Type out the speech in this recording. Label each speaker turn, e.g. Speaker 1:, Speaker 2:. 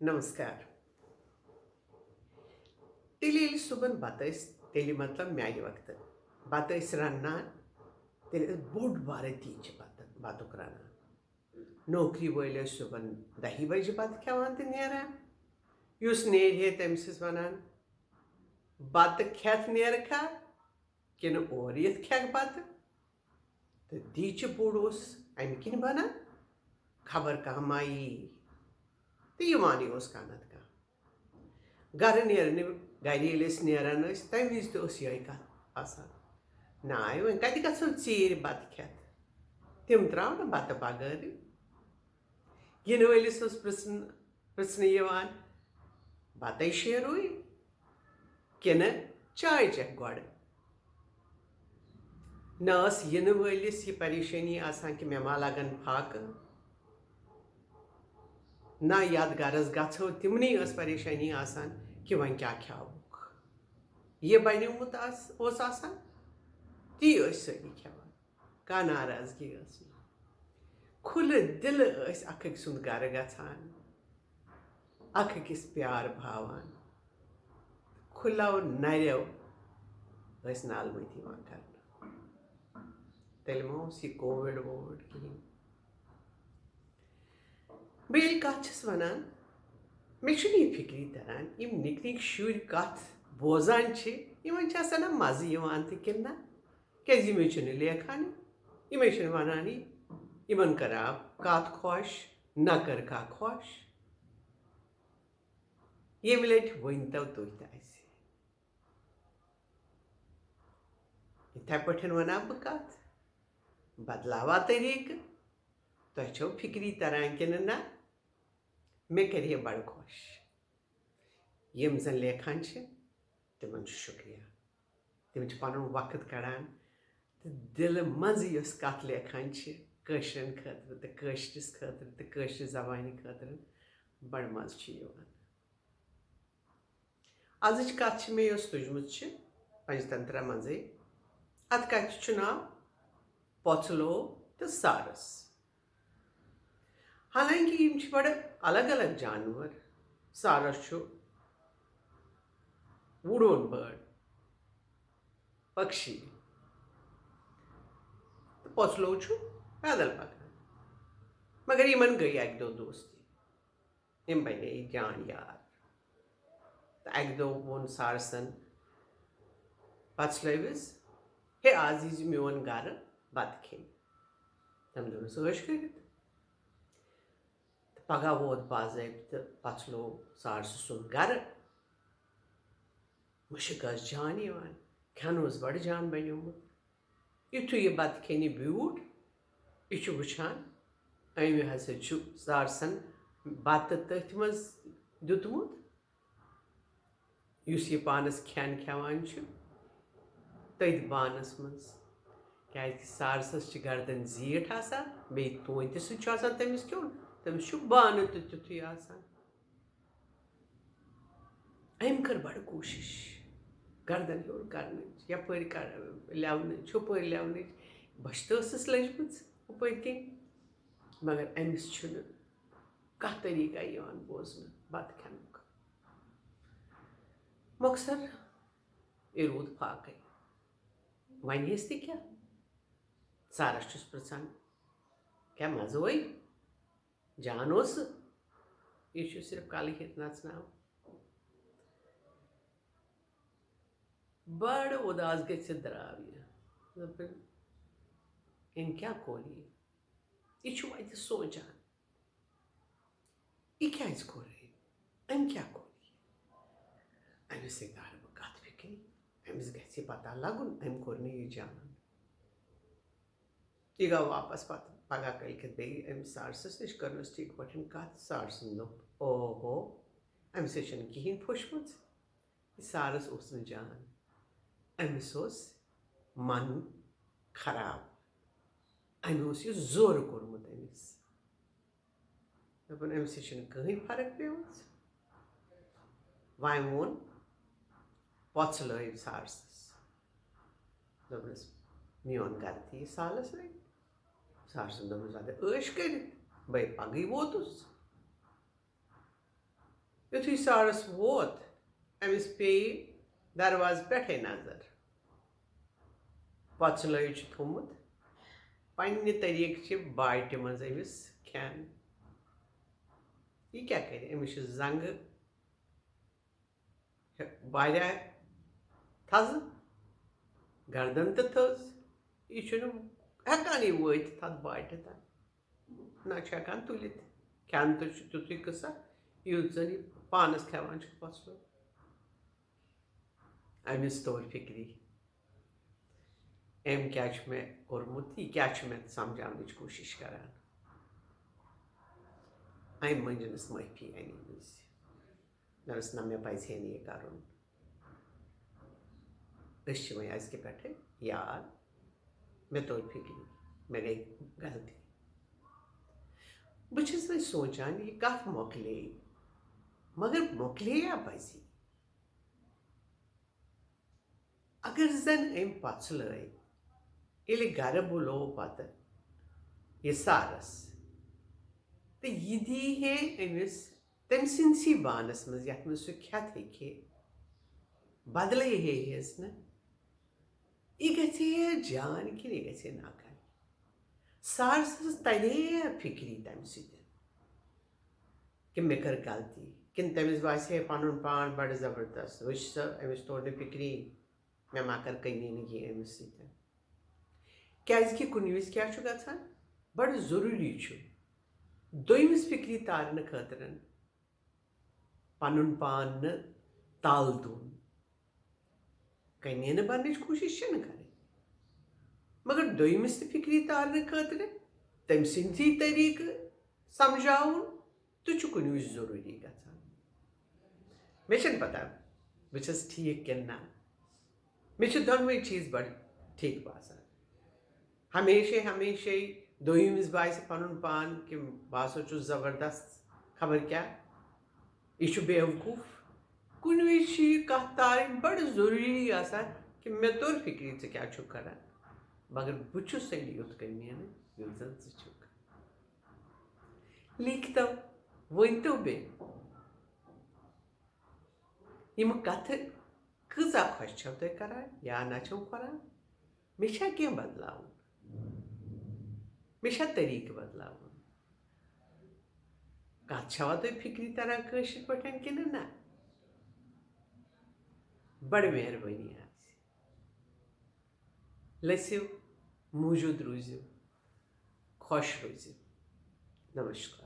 Speaker 1: नमस्कार। तेली सुबन बतस तेली मतलब म्यागे वक्त बतस रन्नान तेली बोड बारे तीज बातुक रन्नान नौकरी वोल सुबन 10 बजे बत खेवान तो नेरान युस नेर तमिस वनान बत खेत नेरखा किन और यथ खेक बत तो दीच बोड अमि किन बनान खबर कह माई तो यवानी कानत कह गर नेरने गर नेरान तम वज ये कथ नाय वन कत गो चीर बत खेत तिम त्राव ना बत बगैर इन वलिस पृछन बत शेरू किन चाय चख गड न इन वलिस यह परेशानी कि मे मा लगन फाक ना याद गरस गो तिमनी परेशानी कि वन क्या खेवुक यह बनमुत ती सारी खेवान कह नाराजगी खुल दिल अख सुंद गर गछान अखिस प्यार भावान खुलो नरो नालमत कर तेल मा यह कोविड वोविड कहें बह कथ वनान मे यह फिक्री तरान निक निक शुर कथ बोजान ना मजा तो कि ना क्या लेखान वनान इन कर कथ खुश न कर खुश ये लट वन तो तुह इथे पे वना बह कथ बदलावा तरीक तुह छो फिक्री तरान कि ना मे कर बड़ खुश यम जन लेखान तिमन शुक्रिया तिम पन वक्त कड़ान तो दिल मज कथ लेखान कशरन खतर तो कशरिस खतर तो कशर जबान खतर बड़ मज आज कथ मे तुजम पंचतंत्रा मजे अत कथ नाव पोचलो तो सारस हालांकि यम बड़ अलग अलग जानवर सारस वुडोन बर्ड पक्षी तो पोचलो पैदल पकान मगर इन गई अक दो दोस्ती इन बने जान यार तो अक दो वोन सारसन पचलविस हे आज यी मोन गर बत खेन तम दोनस कर पगह वोत बाज़ाब्त पचलो सारस सुन गर मुश्क जान खेन बड़ जान बनोमुत युथु यह बत खेन ब्यूट यह वुचान अमि हसा सारसन बत तथ मज दुतमुत युस यह पानस खेन खेवान तथ बानस मज क्या सारसस गर्दन जीठ बे तोत तमिस क्यों तमिस बान तो तुथु अम कर बड़ कोशिश गर्दन हूर कर यपर लिवन छुपर लिवन बश तो लजम उपर कन मगर अमिस कह तरीका बोजन बत खेन मकसर यह रूद फाक वनस क्या सारस पृछान क्या मजा वही जान यह सिर्फ कल हित नचना बड़ उदास द्राव इन क्या कोर यह वत सोचान यह क्या कोर अम क्या कोर अमिस कर बह कत फिक्री अमिस ग पता लगुन अम कोर यह जान यह गो वापस पगह कल बे अमिस सारसस नश करनस ठीक पे कत सारसन दोप ओहो अमिस कहें फुशम सारस न जान अमिस मन खराब अमिस यह जोर कोर्मुत अमिस दपन अमिस कहीं फर्क पेमस वन वोन पोचल सारसस दपनस मोन गर ती सालस लग सारसन दपन अद ऐश कर बे पगह वोतुस Yuthui Saras vot, amis pei darvaz pethe nazar. Patsulai ch thomut, panni tariq ch baite maz amis khan. Ye kya kare? Amis zang वारिया थज गर्दन तो थज यह हेकान वत तथ बाटि तक ना हेकान तुलित खान तो तुथु कसा युत जन पानस खेवान पसलो अमिस तौर फिक्री अम क्या मे कोर्मुत यह क्या मे समझाने कोशिश करान अम मंजनस माफी अने विज नस ना मे पज हे यह कर वो अजक पे याद मे तौर फिक्री मे गई गलती बस वो सोचान यह कत मोकले मगर मोकले या पजी अगर जन अम पसल ये गर बुलो पत यह सारस तो यह दी है अमिस तम सी बानस मज ये सह खेत हे बदल हेस न यह गे जान कि यह गे नाकान सारस तरे फिक्री तम कि मे कर गलती कि तमिस बासे पन पान बड़ जबरदस्त वो अमिस तोर न फिक्री मे मा कर कमी यह अमिस क्या कुन विज क्या गसान बड़ जरूरी दोयमिस फिक्री तारन खतर पन पान न तल दुन कमी न बनने कोशिश कर मगर दोयमिस फिक्री तारन खतर तम सी तरीक समझाउन तो कुन विज जरूरी गसान मे पता बस ठीक कि ना मे दोनवे चीज बड़ ठीक बासान हमेशा हमेशा दोयमिस बास पन पान कि बासो जबरदस्त खबर क्या यह बेवकूफ कुन विज कत तारन बड़ जरूरी आसान कि मे तोर फिक्री क्या कर मगर बहुत युत कमी युत जन लिखतो वनतो बे यम कथ कजा खुश छो तुम करान या ना छो करान मे क्या बदलावन मे तरीक बदलावन कथ छवा तुम फिक्री तरह कशर पे कि ना बड़ मेहरबानी लस्यु मौजूद रूजु खुश रूजु नमस्कार।